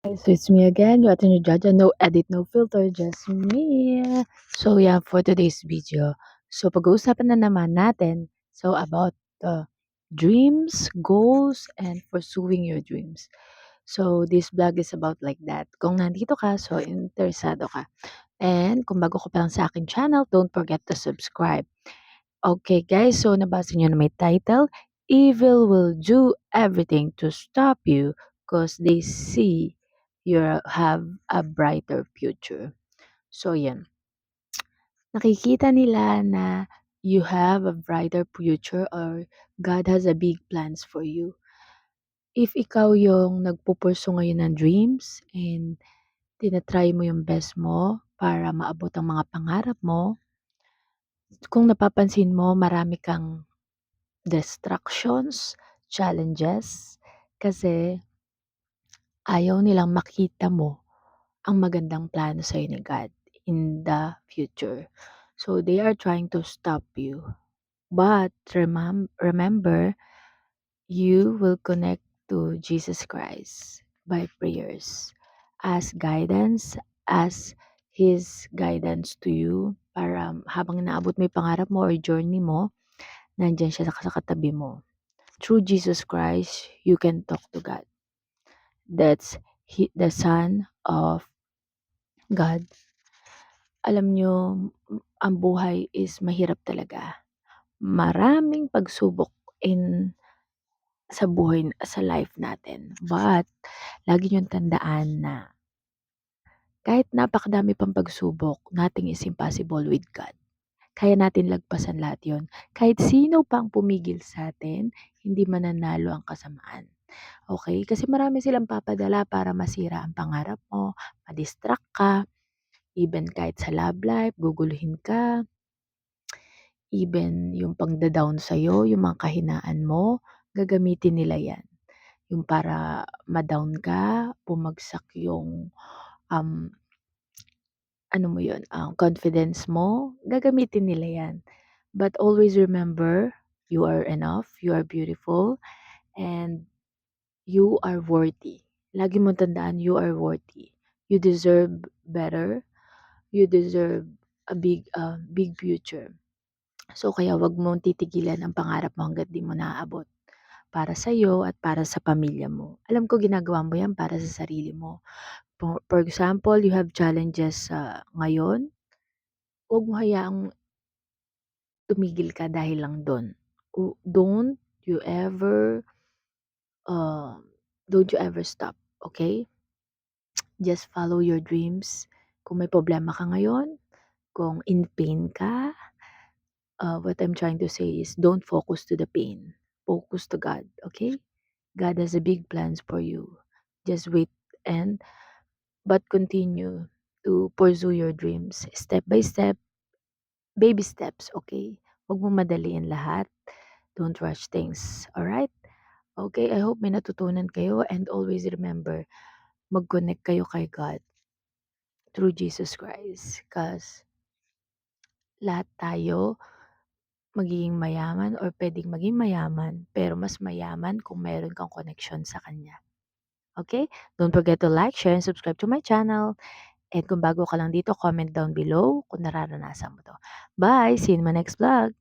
So it's me again, your attorney judge, and no edit, no filter, just me. So yeah, for today's video, so pag-uusapan na naman natin about dreams, goals, and pursuing your dreams. So this vlog is about like that. Kung nandito ka, so interesado ka. And kung bago ka pa lang sa akin channel, don't forget to subscribe. Okay guys, so nabasa niyo na may title, Evil will do everything to stop you because they see you have a brighter future. So yan, nakikita nila na you have a brighter future or God has a big plans for you. If ikaw yung nagpupurso ngayon ng dreams and tinatry mo yung best mo para maabot ang mga pangarap mo, kung napapansin mo marami kang distractions, challenges, kasi ayaw nilang makita mo ang magandang plano sa'yo ni God in the future. So they are trying to stop you. But remember, you will connect to Jesus Christ by prayers. As guidance, as His guidance to you para habang naabot mo yung pangarap mo or journey mo, nandyan siya sa katabi mo. Through Jesus Christ, you can talk to God. That's the Son of God. Alam nyo, ang buhay is mahirap talaga. Maraming pagsubok sa buhay, sa life natin. But, lagi niyong tandaan na kahit napakadami pang pagsubok, nothing is impossible with God. Kaya natin lagpasan lahat yon. Kahit sino pang pumigil sa atin, hindi mananalo ang kasamaan. Okay? Kasi marami silang papadala para masira ang pangarap mo, ma-distract ka, even kahit sa love life, guguluhin ka, even yung pangda-down sa'yo, yung mga kahinaan mo, gagamitin nila yan. Yung para ma-down ka, bumagsak yung, um, confidence mo, gagamitin nila yan. But always remember, you are enough, you are beautiful, and you are worthy. Lagi mong tandaan, you are worthy. You deserve better. You deserve a big future. So kaya wag mong titigilan ang pangarap mo hangga't di mo naaabot. Para sa iyo at para sa pamilya mo. Alam ko ginagawa mo yan para sa sarili mo. For example, you have challenges ngayon, huwag mo hayaang tumigil ka dahil lang doon. Don't you ever uh, don't you ever stop, okay? Just follow your dreams. Kung may problema ka ngayon, kung in pain ka, what I'm trying to say is don't focus to the pain. Focus to God, okay? God has a big plans for you. Just wait and but continue to pursue your dreams step by step, baby steps, okay? Huwag mo madaliin lahat. Don't rush things, alright? Okay, I hope may natutunan kayo and always remember, mag-connect kayo kay God through Jesus Christ. Because lahat tayo magiging mayaman or pwedeng maging mayaman, pero mas mayaman kung meron kang connection sa Kanya. Okay? Don't forget to like, share, and subscribe to my channel. And kung bago ka lang dito, comment down below kung nararanasan mo to. Bye! See you in my next vlog!